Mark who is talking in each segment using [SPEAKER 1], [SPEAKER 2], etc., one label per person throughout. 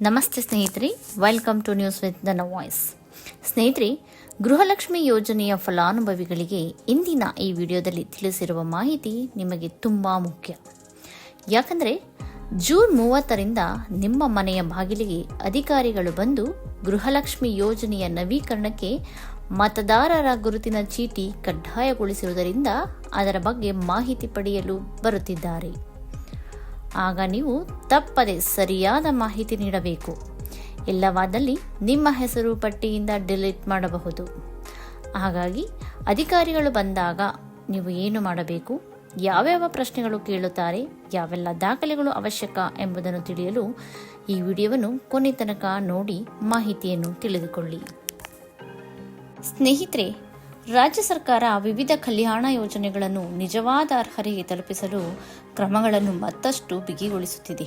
[SPEAKER 1] ನಮಸ್ತೆ ಸ್ನೇಹಿತರೆ, welcome to news with the voice. ಸ್ನೇಹಿತರೆ, ಗೃಹಲಕ್ಷ್ಮಿ ಯೋಜನೆಯ ಫಲಾನುಭವಿಗಳಿಗೆ ಇಂದಿನ ಈ ವಿಡಿಯೋದಲ್ಲಿ ತಿಳಿಸಿರುವ ಮಾಹಿತಿ ನಿಮಗೆ ತುಂಬ ಮುಖ್ಯ. ಯಾಕಂದರೆ ಜೂನ್ 30ರಿಂದ ನಿಮ್ಮ ಮನೆಯ ಬಾಗಿಲಿಗೆ ಅಧಿಕಾರಿಗಳು ಬಂದು ಗೃಹಲಕ್ಷ್ಮಿ ಯೋಜನೆಯ ನವೀಕರಣಕ್ಕೆ ಮತದಾರರ ಗುರುತಿನ ಚೀಟಿ ಕಡ್ಡಾಯಗೊಳಿಸಿರುವುದರಿಂದ ಅದರ ಬಗ್ಗೆ ಮಾಹಿತಿ ಪಡೆಯಲು ಬರುತ್ತಿದ್ದಾರೆ. ಆಗ ನೀವು ತಪ್ಪದೆ ಸರಿಯಾದ ಮಾಹಿತಿ ನೀಡಬೇಕು. ಇಲ್ಲವಾದಲ್ಲಿ ನಿಮ್ಮ ಹೆಸರು ಪಟ್ಟಿಯಿಂದ ಡಿಲೀಟ್ ಮಾಡಬಹುದು. ಹಾಗಾಗಿ ಅಧಿಕಾರಿಗಳು ಬಂದಾಗ ನೀವು ಏನು ಮಾಡಬೇಕು, ಯಾವ್ಯಾವ ಪ್ರಶ್ನೆಗಳು ಕೇಳುತ್ತಾರೆ, ಯಾವೆಲ್ಲ ದಾಖಲೆಗಳು ಅವಶ್ಯಕ ಎಂಬುದನ್ನು ತಿಳಿಯಲು ಈ ವಿಡಿಯೋವನ್ನು ಕೊನೆ ತನಕ ನೋಡಿ ಮಾಹಿತಿಯನ್ನು ತಿಳಿದುಕೊಳ್ಳಿ. ಸ್ನೇಹಿತರೆ, ರಾಜ್ಯ ಸರ್ಕಾರ ವಿವಿಧ ಕಲ್ಯಾಣ ಯೋಜನೆಗಳನ್ನು ನಿಜವಾದ ಅರ್ಹರಿಗೆ ತಲುಪಿಸಲು ಕ್ರಮಗಳನ್ನು ಮತ್ತಷ್ಟು ಬಿಗಿಗೊಳಿಸುತ್ತಿದೆ.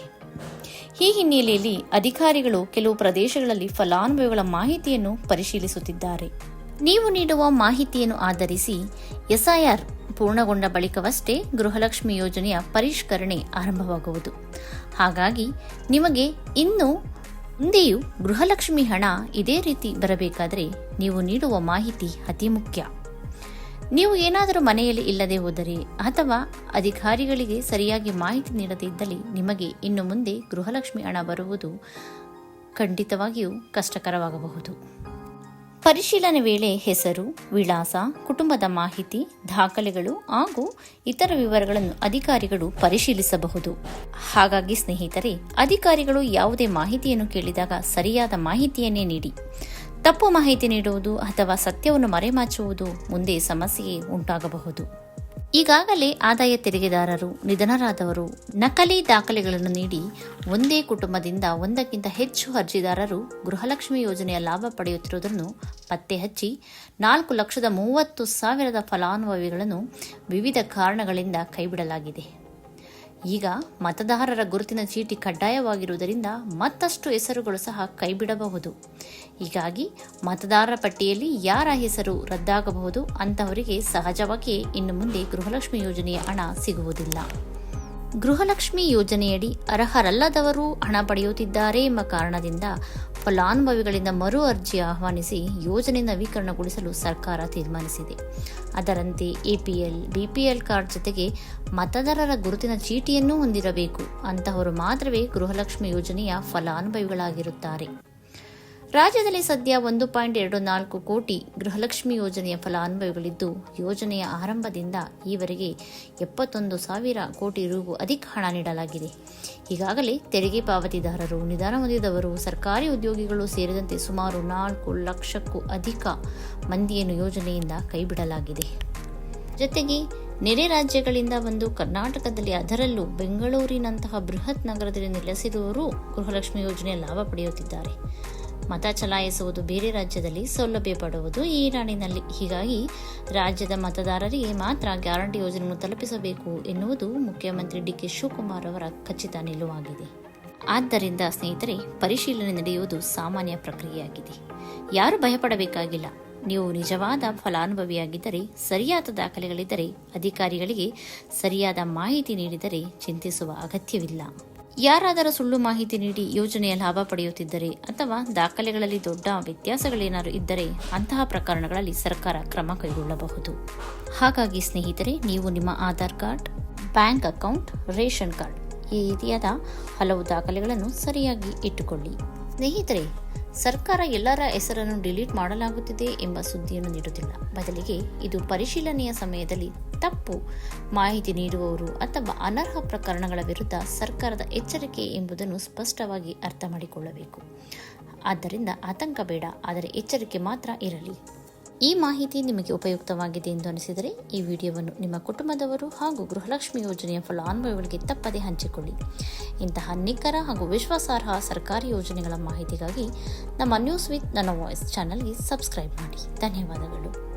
[SPEAKER 1] ಈ ಹಿನ್ನೆಲೆಯಲ್ಲಿ ಅಧಿಕಾರಿಗಳು ಕೆಲವು ಪ್ರದೇಶಗಳಲ್ಲಿ ಫಲಾನುಭವಿಗಳ ಮಾಹಿತಿಯನ್ನು ಪರಿಶೀಲಿಸುತ್ತಿದ್ದಾರೆ. ನೀವು ನೀಡುವ ಮಾಹಿತಿಯನ್ನು ಆಧರಿಸಿ ಎಸ್ಐಆರ್ ಪೂರ್ಣಗೊಂಡ ಬಳಿಕವಷ್ಟೇ ಗೃಹಲಕ್ಷ್ಮಿ ಯೋಜನೆಯ ಪರಿಷ್ಕರಣೆ ಆರಂಭವಾಗುವುದು. ಹಾಗಾಗಿ ನಿಮಗೆ ಇನ್ನು ಮುಂದೆಯೂ ಗೃಹಲಕ್ಷ್ಮಿ ಹಣ ಇದೇ ರೀತಿ ಬರಬೇಕಾದರೆ ನೀವು ನೀಡುವ ಮಾಹಿತಿ ಅತಿ ಮುಖ್ಯ. ನೀವು ಏನಾದರೂ ಮನೆಯಲ್ಲಿ ಇಲ್ಲದೆ ಹೋದರೆ ಅಥವಾ ಅಧಿಕಾರಿಗಳಿಗೆ ಸರಿಯಾಗಿ ಮಾಹಿತಿ ನೀಡದೇ ಇದ್ದಲ್ಲಿ ನಿಮಗೆ ಇನ್ನು ಮುಂದೆ ಗೃಹಲಕ್ಷ್ಮಿ ಹಣ ಬರುವುದು ಖಂಡಿತವಾಗಿಯೂ ಕಷ್ಟಕರವಾಗಬಹುದು. ಪರಿಶೀಲನೆ ವೇಳೆ ಹೆಸರು, ವಿಳಾಸ, ಕುಟುಂಬದ ಮಾಹಿತಿ, ದಾಖಲೆಗಳು ಹಾಗೂ ಇತರ ವಿವರಗಳನ್ನು ಅಧಿಕಾರಿಗಳು ಪರಿಶೀಲಿಸಬಹುದು. ಹಾಗಾಗಿ ಸ್ನೇಹಿತರೆ, ಅಧಿಕಾರಿಗಳು ಯಾವುದೇ ಮಾಹಿತಿಯನ್ನು ಕೇಳಿದಾಗ ಸರಿಯಾದ ಮಾಹಿತಿಯನ್ನೇ ನೀಡಿ. ತಪ್ಪು ಮಾಹಿತಿ ನೀಡುವುದು ಅಥವಾ ಸತ್ಯವನ್ನು ಮರೆಮಾಚುವುದು ಮುಂದೆ ಸಮಸ್ಯೆಗೆ ಉಂಟಾಗಬಹುದು. ಈಗಾಗಲೇ ಆದಾಯ ತೆರಿಗೆದಾರರು, ನಿಧನರಾದವರು ನಕಲಿ ದಾಖಲೆಗಳನ್ನು ನೀಡಿ ಒಂದೇ ಕುಟುಂಬದಿಂದ ಒಂದಕ್ಕಿಂತ ಹೆಚ್ಚು ಅರ್ಜಿದಾರರು ಗೃಹಲಕ್ಷ್ಮಿ ಯೋಜನೆಯ ಲಾಭ ಪಡೆಯುತ್ತಿರುವುದನ್ನು ಪತ್ತೆ ಹಚ್ಚಿ 4,30,000 ಫಲಾನುಭವಿಗಳನ್ನು ವಿವಿಧ ಕಾರಣಗಳಿಂದ ಕೈಬಿಡಲಾಗಿದೆ. ಈಗ ಮತದಾರರ ಗುರುತಿನ ಚೀಟಿ ಕಡ್ಡಾಯವಾಗಿರುವುದರಿಂದ ಮತ್ತಷ್ಟು ಹೆಸರುಗಳು ಸಹ ಕೈಬಿಡಬಹುದು. ಹೀಗಾಗಿ ಮತದಾರರ ಪಟ್ಟಿಯಲ್ಲಿ ಯಾರ ಹೆಸರು ರದ್ದಾಗಬಹುದು ಅಂತವರಿಗೆ ಸಹಜವಾಗಿಯೇ ಇನ್ನು ಮುಂದೆ ಗೃಹಲಕ್ಷ್ಮಿ ಯೋಜನೆಯ ಹಣ ಸಿಗುವುದಿಲ್ಲ. ಗೃಹಲಕ್ಷ್ಮಿ ಯೋಜನೆಯಡಿ ಅರ್ಹರಲ್ಲದವರು ಹಣ ಪಡೆಯುತ್ತಿದ್ದಾರೆ ಎಂಬ ಕಾರಣದಿಂದ ಫಲಾನುಭವಿಗಳಿಂದ ಮರು ಅರ್ಜಿ ಆಹ್ವಾನಿಸಿ ಯೋಜನೆ ನವೀಕರಣಗೊಳಿಸಲು ಸರ್ಕಾರ ತೀರ್ಮಾನಿಸಿದೆ. ಅದರಂತೆ ಎಪಿಎಲ್, ಬಿಪಿಎಲ್ ಕಾರ್ಡ್ ಜೊತೆಗೆ ಮತದಾರರ ಗುರುತಿನ ಚೀಟಿಯನ್ನೂ ಹೊಂದಿರಬೇಕು. ಅಂತಹವರು ಮಾತ್ರವೇ ಗೃಹಲಕ್ಷ್ಮಿ ಯೋಜನೆಯ ಫಲಾನುಭವಿಗಳಾಗಿರುತ್ತಾರೆ. ರಾಜ್ಯದಲ್ಲಿ ಸದ್ಯ 1.24 ಕೋಟಿ ಗೃಹಲಕ್ಷ್ಮಿ ಯೋಜನೆಯ ಫಲಾನುಭವಿಗಳಿದ್ದು, ಯೋಜನೆಯ ಆರಂಭದಿಂದ ಈವರೆಗೆ 71,000 ಕೋಟಿ ರೂ ಅಧಿಕ ಹಣ ನೀಡಲಾಗಿದೆ. ಈಗಾಗಲೇ ತೆರಿಗೆ ಪಾವತಿದಾರರು, ನಿಧನ ಹೊಂದಿದವರು, ಸರ್ಕಾರಿ ಉದ್ಯೋಗಿಗಳು ಸೇರಿದಂತೆ ಸುಮಾರು 4 ಲಕ್ಷಕ್ಕೂ ಅಧಿಕ ಮಂದಿಯನ್ನು ಯೋಜನೆಯಿಂದ ಕೈಬಿಡಲಾಗಿದೆ. ಜೊತೆಗೆ ನೆರೆ ರಾಜ್ಯಗಳಿಂದ ಬಂದು ಕರ್ನಾಟಕದಲ್ಲಿ, ಅದರಲ್ಲೂ ಬೆಂಗಳೂರಿನಂತಹ ಬೃಹತ್ ನಗರದಲ್ಲಿ ನೆಲೆಸಿರುವವರು ಗೃಹಲಕ್ಷ್ಮಿ ಯೋಜನೆಯ ಲಾಭ ಪಡೆಯುತ್ತಿದ್ದಾರೆ. ಮತ ಚಲಾಯಿಸುವುದು ಬೇರೆ ರಾಜ್ಯದಲ್ಲಿ, ಸೌಲಭ್ಯ ಪಡುವುದು ಈ ನಾಡಿನಲ್ಲಿ. ಹೀಗಾಗಿ ರಾಜ್ಯದ ಮತದಾರರಿಗೆ ಮಾತ್ರ ಗ್ಯಾರಂಟಿ ಯೋಜನೆಯನ್ನು ತಲುಪಿಸಬೇಕು ಎನ್ನುವುದು ಮುಖ್ಯಮಂತ್ರಿ ಡಿ.ಕೆ. ಶಿವಕುಮಾರ್ ಅವರ ಖಚಿತ ನಿಲುವಾಗಿದೆ. ಆದ್ದರಿಂದ ಸ್ನೇಹಿತರೆ, ಪರಿಶೀಲನೆ ನಡೆಯುವುದು ಸಾಮಾನ್ಯ ಪ್ರಕ್ರಿಯೆಯಾಗಿದೆ. ಯಾರು ಭಯಪಡಬೇಕಾಗಿಲ್ಲ. ನೀವು ನಿಜವಾದ ಫಲಾನುಭವಿಯಾಗಿದ್ದರೆ, ಸರಿಯಾದ ದಾಖಲೆಗಳಿದ್ದರೆ, ಅಧಿಕಾರಿಗಳಿಗೆ ಸರಿಯಾದ ಮಾಹಿತಿ ನೀಡಿದರೆ ಚಿಂತಿಸುವ ಅಗತ್ಯವಿಲ್ಲ. ಯಾರಾದರೂ ಸುಳ್ಳು ಮಾಹಿತಿ ನೀಡಿ ಯೋಜನೆಯ ಲಾಭ ಪಡೆಯುತ್ತಿದ್ದರೆ ಅಥವಾ ದಾಖಲೆಗಳಲ್ಲಿ ದೊಡ್ಡ ವ್ಯತ್ಯಾಸಗಳೇನಾದರೂ ಇದ್ದರೆ ಅಂತಹ ಪ್ರಕರಣಗಳಲ್ಲಿ ಸರ್ಕಾರ ಕ್ರಮ ಕೈಗೊಳ್ಳಬಹುದು. ಹಾಗಾಗಿ ಸ್ನೇಹಿತರೆ, ನೀವು ನಿಮ್ಮ Aadhaar card, bank account, ration card ಈ ರೀತಿಯಾದ ಹಲವು ದಾಖಲೆಗಳನ್ನು ಸರಿಯಾಗಿ ಇಟ್ಟುಕೊಳ್ಳಿ. ಸ್ನೇಹಿತರೆ, ಸರ್ಕಾರ ಎಲ್ಲರ ಹೆಸರನ್ನು ಡಿಲೀಟ್ ಮಾಡಲಾಗುತ್ತಿದೆ ಎಂಬ ಸುದ್ದಿಯನ್ನು ನೀಡುತ್ತಿಲ್ಲ. ಬದಲಿಗೆ ಇದು ಪರಿಶೀಲನೆಯ ಸಮಯದಲ್ಲಿ ತಪ್ಪು ಮಾಹಿತಿ ನೀಡುವವರು ಅಥವಾ ಅನರ್ಹ ಪ್ರಕರಣಗಳ ವಿರುದ್ಧ ಸರ್ಕಾರದ ಎಚ್ಚರಿಕೆ ಎಂಬುದನ್ನು ಸ್ಪಷ್ಟವಾಗಿ ಅರ್ಥ ಮಾಡಿಕೊಳ್ಳಬೇಕು. ಆದ್ದರಿಂದ ಆತಂಕ ಬೇಡ, ಆದರೆ ಎಚ್ಚರಿಕೆ ಮಾತ್ರ ಇರಲಿ. ಈ ಮಾಹಿತಿ ನಿಮಗೆ ಉಪಯುಕ್ತವಾಗಿದೆ ಎಂದು ಅನಿಸಿದರೆ ಈ ವಿಡಿಯೋವನ್ನು ನಿಮ್ಮ ಕುಟುಂಬದವರು ಹಾಗೂ ಗೃಹಲಕ್ಷ್ಮಿ ಯೋಜನೆಯ ಫಲಾನುಭವಿಗಳಿಗೆ ತಪ್ಪದೆ ಹಂಚಿಕೊಳ್ಳಿ. ಇಂತಹ ನಿಖರ ಹಾಗೂ ವಿಶ್ವಾಸಾರ್ಹ ಸರ್ಕಾರಿ ಯೋಜನೆಗಳ ಮಾಹಿತಿಗಾಗಿ ನಮ್ಮ ನ್ಯೂಸ್ ವಿತ್ ನನ್ನ ವಾಯ್ಸ್ ಚಾನಲ್ಗೆ ಸಬ್ಸ್ಕ್ರೈಬ್ ಮಾಡಿ. ಧನ್ಯವಾದಗಳು.